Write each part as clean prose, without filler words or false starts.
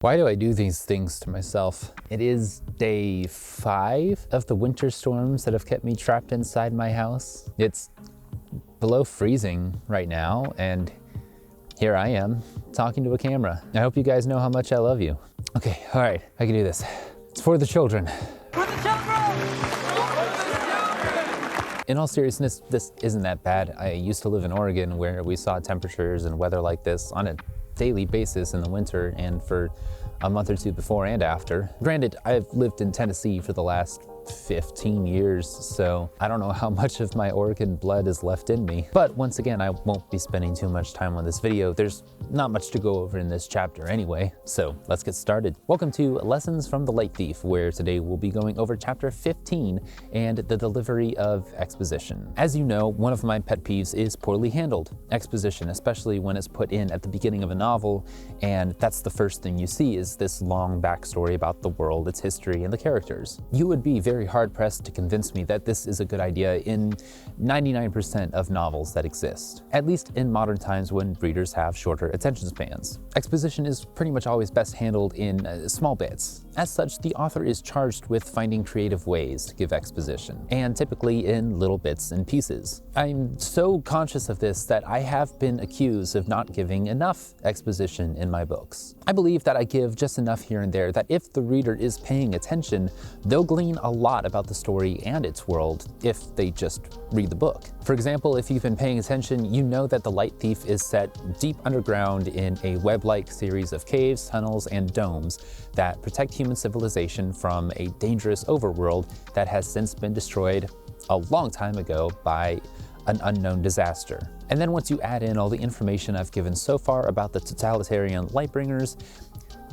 Why do I do these things to myself? It is day 5 of the winter storms that have kept me trapped inside my house. It's below freezing right now, and here I am talking to a camera. I hope you guys know how much I love you. Okay, all right, I can do this. It's for the children. For the children! In all seriousness, this isn't that bad. I used to live in Oregon where we saw temperatures and weather like this on a daily basis in the winter and for a month or two before and after. Granted, I've lived in Tennessee for the last 15 years, so I don't know how much of my Oregon blood is left in me. But once again, I won't be spending too much time on this video. There's not much to go over in this chapter anyway, so let's get started. Welcome to Lessons from the Light Thief, where today we'll be going over chapter 15 and the delivery of exposition. As you know, one of my pet peeves is poorly handled exposition, especially when it's put in at the beginning of a novel, and that's the first thing you see is this long backstory about the world, its history, and the characters. You would be very hard-pressed to convince me that this is a good idea in 99% of novels that exist, at least in modern times when readers have shorter attention spans. Exposition is pretty much always best handled in small bits. As such, the author is charged with finding creative ways to give exposition, and typically in little bits and pieces. I'm so conscious of this that I have been accused of not giving enough exposition in my books. I believe that I give just enough here and there that if the reader is paying attention, they'll glean a lot about the story and its world if they just read the book. For example, if you've been paying attention, you know that the Light Thief is set deep underground in a web-like series of caves, tunnels, and domes that protect human civilization from a dangerous overworld that has since been destroyed a long time ago by an unknown disaster. And then once you add in all the information I've given so far about the totalitarian Lightbringers,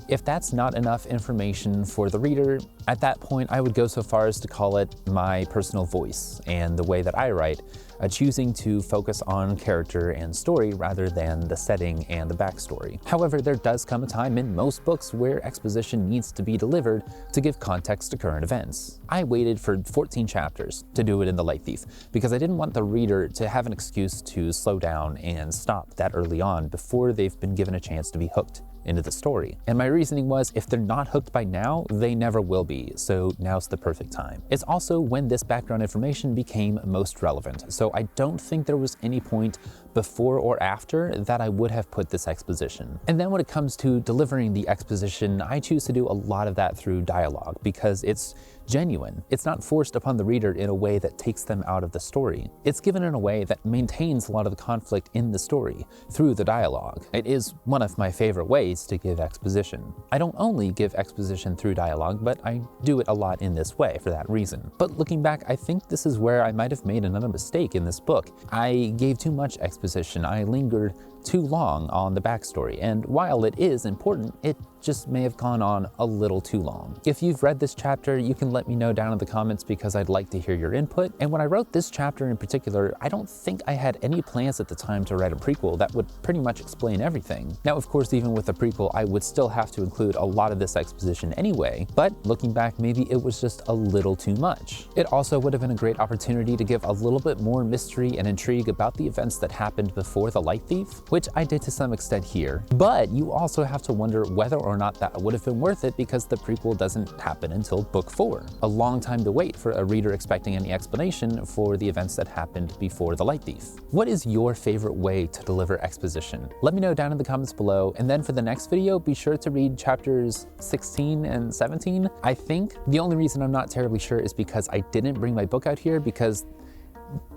if that's not enough information for the reader, at that point I would go so far as to call it my personal voice and the way that I write, choosing to focus on character and story rather than the setting and the backstory. However, there does come a time in most books where exposition needs to be delivered to give context to current events. I waited for 14 chapters to do it in The Light Thief because I didn't want the reader to have an excuse to slow down and stop that early on before they've been given a chance to be hooked into the story. And my reasoning was, if they're not hooked by now, they never will be, so now's the perfect time. It's also when this background information became most relevant, so I don't think there was any point before or after that I would have put this exposition. And then when it comes to delivering the exposition, I choose to do a lot of that through dialogue because it's genuine. It's not forced upon the reader in a way that takes them out of the story. It's given in a way that maintains a lot of the conflict in the story through the dialogue. It is one of my favorite ways to give exposition. I don't only give exposition through dialogue, but I do it a lot in this way for that reason. But looking back, I think this is where I might have made another mistake in this book. I gave too much exposition. I lingered too long on the backstory, and while it is important, it just may have gone on a little too long. If you've read this chapter, you can let me know down in the comments because I'd like to hear your input. And when I wrote this chapter in particular, I don't think I had any plans at the time to write a prequel that would pretty much explain everything. Now, of course, even with a prequel, I would still have to include a lot of this exposition anyway, but looking back, maybe it was just a little too much. It also would have been a great opportunity to give a little bit more mystery and intrigue about the events that happened before the Light Thief, which I did to some extent here. But you also have to wonder whether or not that would have been worth it because the prequel doesn't happen until book 4. A long time to wait for a reader expecting any explanation for the events that happened before the Light Thief. What is your favorite way to deliver exposition? Let me know down in the comments below, and then for the next video, be sure to read chapters 16 and 17. I think the only reason I'm not terribly sure is because I didn't bring my book out here because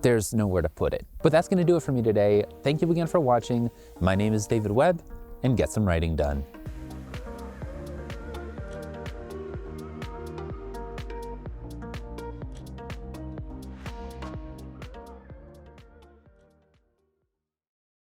there's nowhere to put it. But that's gonna do it for me today. Thank you again for watching. My name is David Webb, and get some writing done.